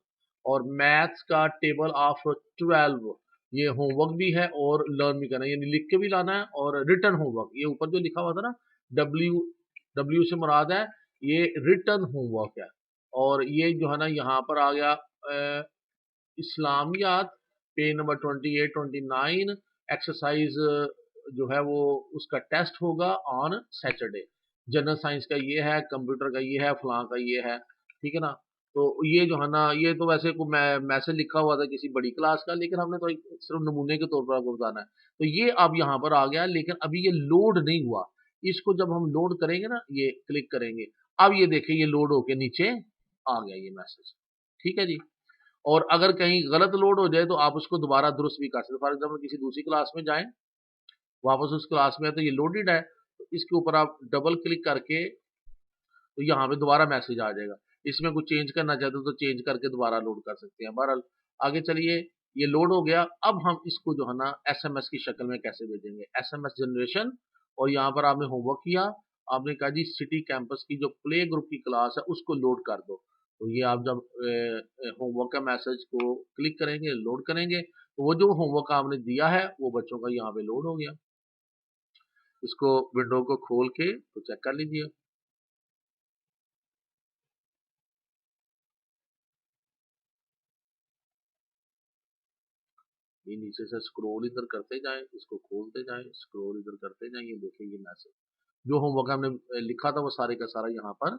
और मैथ्स का टेबल ऑफ 12 ये होमवर्क भी है और लर्न भी करना है, यानी लिख के भी लाना है, और रिटर्न होमवर्क ये ऊपर जो लिखा हुआ था ना डब्ल्यू से मुराद है ये रिटर्न होमवर्क है। और ये जो है ना यहाँ पर आ गया इस्लामियात, पेज नंबर 28-29, एक्सरसाइज जो है वो उसका टेस्ट होगा ऑन सैटरडे। जनरल साइंस का ये है, कंप्यूटर का ये है, फलां का ये है, ठीक है ना। तो ये जो है ना ये तो वैसे को मैसेज लिखा हुआ था किसी बड़ी क्लास का, लेकिन हमने तो एक सिर्फ नमूने के तौर पर आपको बताना है। तो ये अब यहाँ पर आ गया, लेकिन अभी ये लोड नहीं हुआ। इसको जब हम लोड करेंगे ना, ये क्लिक करेंगे, अब ये देखिए ये लोड होके नीचे आ गया ये मैसेज, ठीक है जी। और अगर कहीं गलत लोड हो जाए तो आप उसको दोबारा दुरुस्त भी कर सकते। फॉर एग्जाम्पल किसी दूसरी क्लास में जाएं, वापस उस क्लास में है तो ये लोडेड है, तो इसके ऊपर आप डबल क्लिक करके तो यहाँ पे दोबारा मैसेज आ जाएगा। इसमें कुछ चेंज करना चाहते हो तो चेंज करके दोबारा लोड कर सकते हैं। बहरहाल आगे चलिए, ये लोड हो गया, अब हम इसको जो है ना SMS की शक्ल में कैसे भेजेंगे, SMS जनरेशन। और यहाँ पर आपने होमवर्क किया, आपने कहा जी सिटी कैंपस की जो प्ले ग्रुप की क्लास है उसको लोड कर दो। तो ये आप जब होमवर्क का मैसेज को क्लिक करेंगे, लोड करेंगे, तो वो जो होमवर्क आपने दिया है वो बच्चों का यहाँ पे लोड हो गया। इसको विंडो को खोल के तो चेक कर लीजिए। ये नीचे से स्क्रॉल इधर करते जाएं, इसको खोलते जाएं, स्क्रॉल इधर करते जाएं, ये देखिए ये मैसेज जो होमवर्क हमने लिखा था वो सारे का सारा यहाँ पर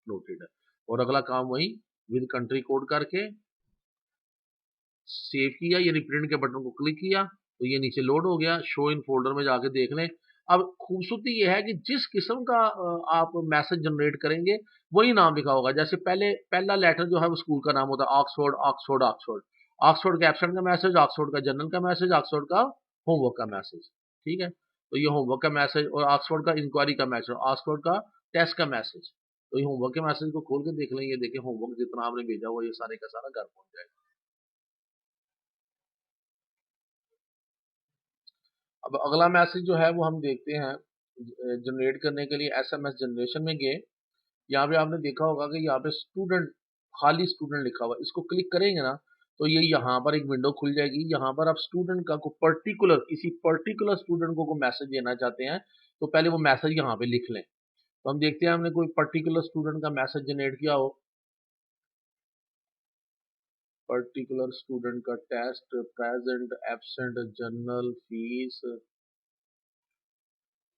नोटेड है। और अगला काम वही विद कंट्री कोड करके सेव किया, यानी प्रिंट के बटन को क्लिक किया तो ये नीचे लोड हो गया। शो इन फोल्डर में जाके देख लें। अब खूबसूरती ये है कि जिस किस्म का आप मैसेज जनरेट करेंगे वही नाम लिखा होगा। जैसे पहले पहला लेटर जो है वो स्कूल का नाम होता है, ऑक्सफोर्ड ऑक्सफोर्ड ऑक्सफोर्ड। ऑक्सफोर्ड का एब्सेंट का मैसेज, ऑक्सफोर्ड का जनरल का मैसेज, ऑक्सफोर्ड का होमवर्क का मैसेज, ठीक है। तो ये होमवर्क का मैसेज, और ऑक्सफोर्ड का इंक्वायरी का मैसेज, ऑक्सफोर्ड का टेस्ट का मैसेज। तो ये होमवर्क के मैसेज को खोल के देख लें, ये देखें होमवर्क जितना आपने भेजा हुआ ये सारे का सारा घर पहुंच जाएगा। अब अगला मैसेज जो है वो हम देखते हैं जनरेट करने के लिए। SMS जनरेशन में गए, यहाँ पे आपने देखा होगा कि यहाँ पे स्टूडेंट, खाली स्टूडेंट लिखा हुआ, इसको क्लिक करेंगे ना तो ये यहाँ पर एक विंडो खुल जाएगी। यहाँ पर आप स्टूडेंट का को पर्टिकुलर किसी पर्टिकुलर स्टूडेंट को मैसेज देना चाहते हैं तो पहले वो मैसेज यहाँ पे लिख लें। तो हम देखते हैं हमने कोई पर्टिकुलर स्टूडेंट का मैसेज जनरेट किया हो, पर्टिकुलर स्टूडेंट का test, present, absent, journal, fees,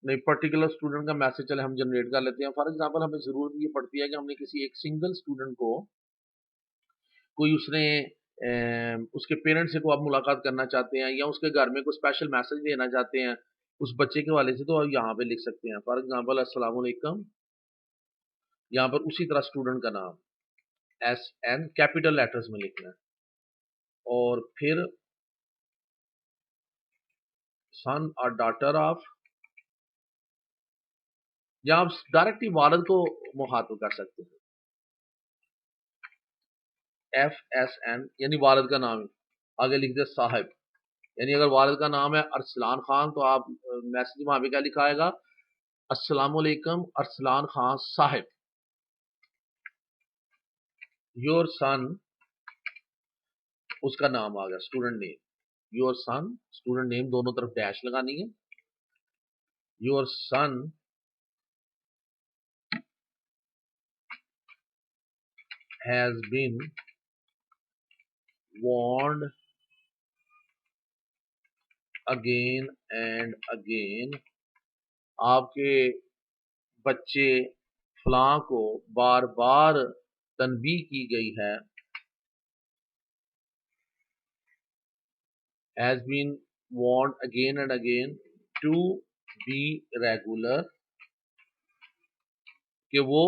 नहीं पर्टिकुलर स्टूडेंट का मैसेज चले हम जनरेट कर लेते हैं। फॉर एग्जांपल हमें जरूरत ये पड़ती है कि हमने किसी एक सिंगल स्टूडेंट को, कोई उसने उसके पेरेंट्स से को आप मुलाकात करना चाहते हैं या उसके घर में कोई स्पेशल मैसेज देना चाहते हैं उस बच्चे के वाले से, तो आप यहाँ पे लिख सकते हैं। फॉर एग्जांपल अस्सलाम वालेकुम, यहाँ पर उसी तरह स्टूडेंट का नाम SN कैपिटल लेटर्स में लिखना है, और फिर सन और डॉटर ऑफ, या आप डायरेक्ट ही वालद को मुखातब कर सकते हैं, FSN यानी वालिद का नाम है। आगे लिख दे साहिब, यानी अगर वालिद का नाम है अरसलान खान तो आप मैसेज वहां पे क्या लिखा आएगा, अस्सलाम वालेकुम अरसलान खान साहिब, योर सन, उसका नाम आ गया student name, your son, student name दोनों तरफ डैश लगानी है, your son has been warned again and again, आपके बच्चे फलां को बार बार तनबीह की गई है। has been warned again and again to be regular, कि वो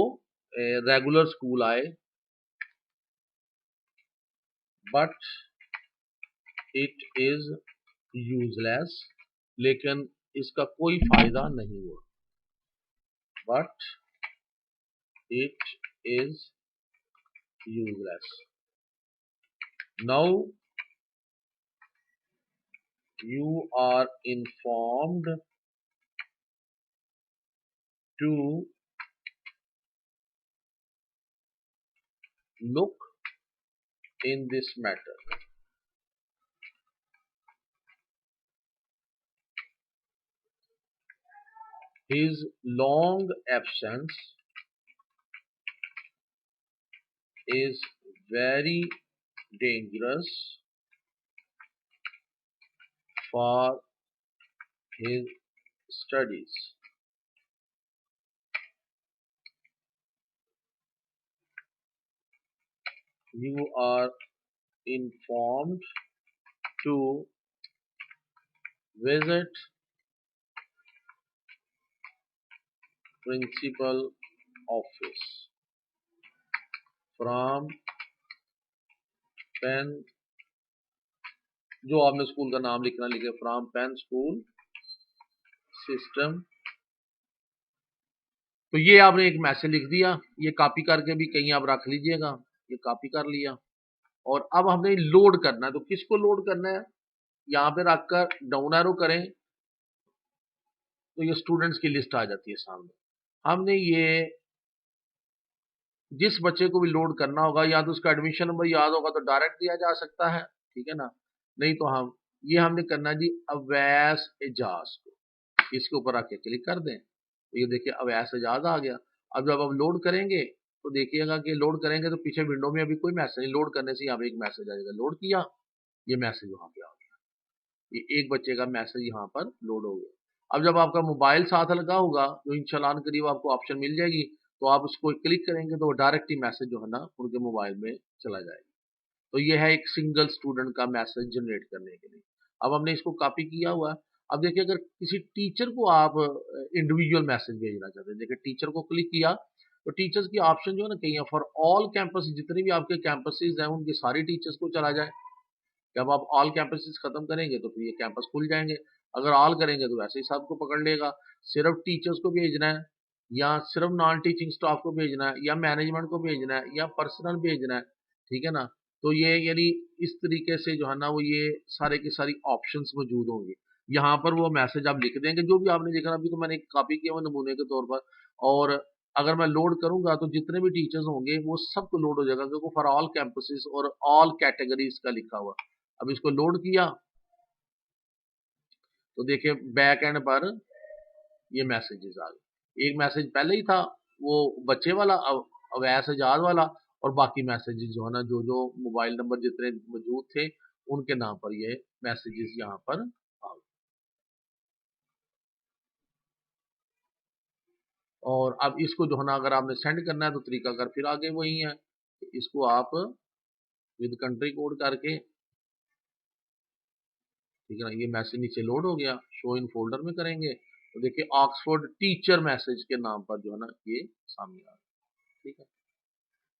रेगुलर स्कूल आए, बट इट इज यूजलेस, लेकिन इसका कोई फायदा नहीं हुआ। But it is useless. Now you are informed to look in this matter. His long absence is very dangerous for his studies. You are informed to visit principal office from Penn, जो आपने school का नाम लिखना लिखे, from Pen School System. तो ये आपने एक मैसेज लिख दिया, ये कॉपी करके भी कहीं आप रख लीजिएगा, ये कॉपी कर लिया। और अब हमने लोड करना है, तो किसको लोड करना है, यहाँ पे रखकर डाउन एरो करें तो ये स्टूडेंट्स की लिस्ट आ जाती है सामने। हमने ये जिस बच्चे को भी लोड करना होगा, या तो उसका एडमिशन नंबर याद होगा तो डायरेक्ट दिया जा सकता है, ठीक है ना, नहीं तो हमने करना जी अवैस एजाज को, इसके ऊपर आके क्लिक कर दें, तो ये देखिए अवैस एजाज आ गया। अब जब आप लोड करेंगे तो देखिएगा कि लोड करेंगे तो पीछे विंडो में अभी कोई मैसेज नहीं, लोड करने से यहाँ पे एक मैसेज आ जाएगा, लोड किया, ये मैसेज वहां पे आ गया, ये एक बच्चे का मैसेज यहाँ पर लोड हो गया। अब जब आपका मोबाइल साथ लगा होगा तो इंशाल्लाह करीब आपको ऑप्शन मिल जाएगी, तो आप उसको क्लिक करेंगे तो डायरेक्ट ही मैसेज जो है ना उनके मोबाइल में चला जाएगा। तो ये है एक सिंगल स्टूडेंट का मैसेज जनरेट करने के लिए। अब हमने इसको कॉपी किया हुआ। अब देखिए अगर किसी टीचर को आप इंडिविजुअल मैसेज भेजना चाहते हैं, देखिए टीचर को क्लिक किया तो टीचर्स की ऑप्शन जो है ना कहीं फॉर ऑल कैंपस, जितने भी आपके कैंपसेस हैं उनके सारे टीचर्स को चला जाए। जब आप ऑल कैंपसेस खत्म करेंगे तो फिर ये कैंपस खुल जाएंगे, अगर ऑल करेंगे तो वैसे ही सबको पकड़ लेगा। सिर्फ टीचर्स को भेजना है, या सिर्फ नॉन टीचिंग स्टाफ को भेजना है, या मैनेजमेंट को भेजना है, या पर्सनल भेजना है, ठीक है ना। तो ये यानी इस तरीके से जो है ना वो ये सारे की सारी ऑप्शंस मौजूद होंगे। यहाँ पर वो मैसेज आप लिख देंगे जो भी आपने लिखा, अभी तो मैंने कॉपी किया हुआ नमूने के तौर पर। और अगर मैं लोड करूंगा तो जितने भी टीचर्स होंगे वो सबको लोड हो जाएगा, क्योंकि फॉर ऑल कैंपसेस और ऑल कैटेगरीज का लिखा हुआ। अब इसको लोड किया तो देखिए बैक एंड पर ये मैसेजेस आ गए। एक मैसेज पहले ही था वो बच्चे वाला, अवैस आजाद वाला, और बाकी मैसेजेस जो है ना जो जो मोबाइल नंबर जितने मौजूद थे उनके नाम पर ये मैसेजेस यहाँ पर आ गए। और अब इसको जो है ना अगर आपने सेंड करना है तो तरीका कर फिर आगे वही है, इसको आप विद कंट्री कोड करके, ठीक है ना, ये मैसेज नीचे लोड हो गया, शो इन फोल्डर में करेंगे तो देखिए ऑक्सफोर्ड टीचर मैसेज के नाम पर जो है ना ये सामने आ गया, ठीक है।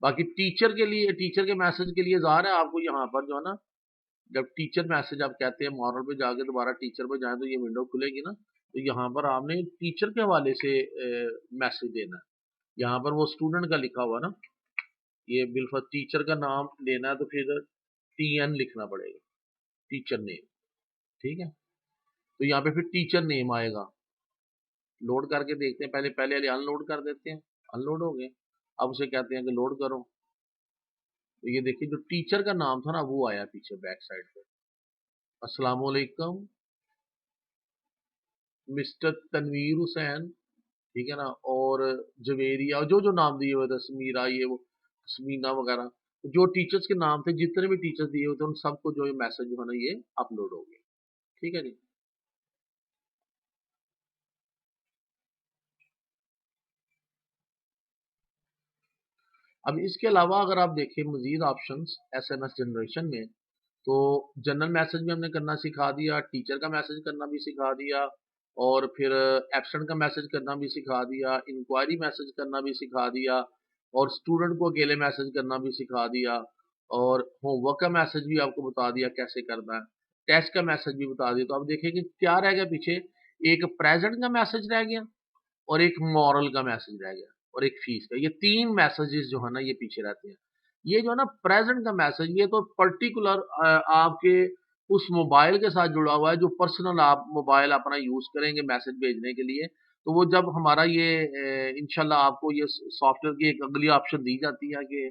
बाकी टीचर के लिए, टीचर के मैसेज के लिए ज़ाहिर है आपको यहाँ पर जो है ना जब टीचर मैसेज आप कहते हैं मॉडल पे जाके दोबारा टीचर पे जाए तो ये विंडो खुलेगी ना, तो यहाँ पर आपने टीचर के हवाले से मैसेज देना है। यहाँ पर वो स्टूडेंट का लिखा हुआ ना, ये बिल्कुल टीचर का नाम लेना है तो फिर TN लिखना पड़ेगा, टीचर नेम, ठीक है। तो यहाँ पे फिर टीचर नेम आएगा, लोड करके देखते हैं, पहले पहले अनलोड कर देते हैं, अनलोड हो गए। अब उसे कहते हैं कि लोड करो, तो ये देखिए जो टीचर का नाम था ना वो आया पीछे बैक साइड पे, अस्सलाम वालेकुम मिस्टर तनवीर हुसैन, ठीक है ना, और जवेरिया जो जो नाम दिए हुए थे, समीरा, ये वो समीना वगैरह, जो टीचर्स के नाम थे, जितने भी टीचर्स दिए हुए थे उन सबको जो ये मैसेज जो है ना ये अपलोड हो गया। ठीक है जी। अब इसके अलावा अगर आप देखें मजीद ऑप्शंस एसएमएस जनरेशन में, तो जनरल मैसेज भी हमने करना सिखा दिया, टीचर का मैसेज करना भी सिखा दिया, और फिर एब्सेंट का मैसेज करना भी सिखा दिया, इंक्वायरी मैसेज करना भी सिखा दिया, और स्टूडेंट को अकेले मैसेज करना भी सिखा दिया, और होमवर्क का मैसेज भी आपको बता दिया कैसे करना है, टेस्ट का मैसेज भी बता दिया। तो आप देखिए कि क्या रह गया पीछे, एक प्रेजेंट का मैसेज रह गया, और एक मॉरल का मैसेज रह गया, और एक फीस का। ये तीन मैसेजेस जो है ना ये पीछे रहते हैं। ये जो है ना प्रेजेंट का मैसेज, ये तो पर्टिकुलर आपके उस मोबाइल के साथ जुड़ा हुआ है, जो पर्सनल आप मोबाइल अपना यूज करेंगे मैसेज भेजने के लिए। तो वो जब हमारा ये इंशाल्लाह आपको ये सॉफ्टवेयर की एक अगली ऑप्शन दी जाती है कि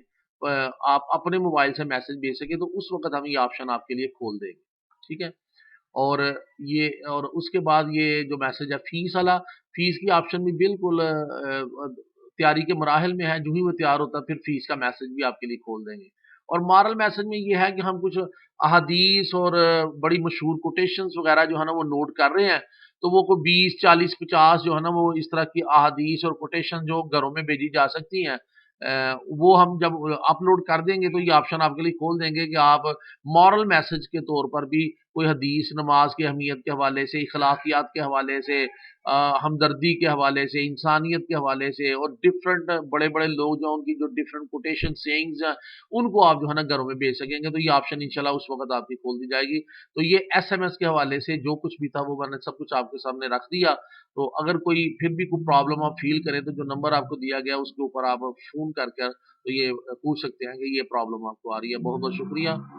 आप अपने मोबाइल से मैसेज भेज सके, तो उस वक्त हम ये ऑप्शन आपके लिए खोल देंगे। ठीक है। और ये और उसके बाद ये जो मैसेज है फीस वाला, फीस की ऑप्शन भी बिल्कुल तैयारी के मराहल में है। जो ही वो तैयार होता है फिर फीस का मैसेज भी आपके लिए खोल देंगे। और मॉरल मैसेज में ये है कि हम कुछ अहादीस और बड़ी मशहूर कोटेशंस वगैरह जो है ना वो नोट कर रहे हैं, तो वो कोई 20 40 50 जो है ना वो इस तरह की अहादीस और कोटेशन जो घरों में भेजी जा सकती हैं, वो हम जब अपलोड कर देंगे तो ये ऑप्शन आपके लिए खोल देंगे कि आप मॉरल मैसेज के तौर पर भी कोई हदीस, नमाज की अहमियत के हवाले से, अखलाकियात के हवाले से, हमदर्दी के हवाले से, इंसानियत के हवाले से, और डिफरेंट बड़े-बड़े लोग जो उनकी जो डिफरेंट कोटेशन सेइंग्स हैं, उनको आप जो है ना घरों में भेज सकेंगे। तो ये ऑप्शन इंशाल्लाह उस वक़्त आपकी खोल दी जाएगी। तो ये एसएमएस के हवाले से जो कुछ भी था वो मैंने सब कुछ आपके सामने रख दिया। तो अगर कोई फिर भी कोई प्रॉब्लम आप फ़ील करें तो जो नंबर आपको दिया गया उसके ऊपर आप फ़ोन कर कर तो ये पूछ सकते हैं कि ये प्रॉब्लम आपको आ रही है। बहुत-बहुत शुक्रिया।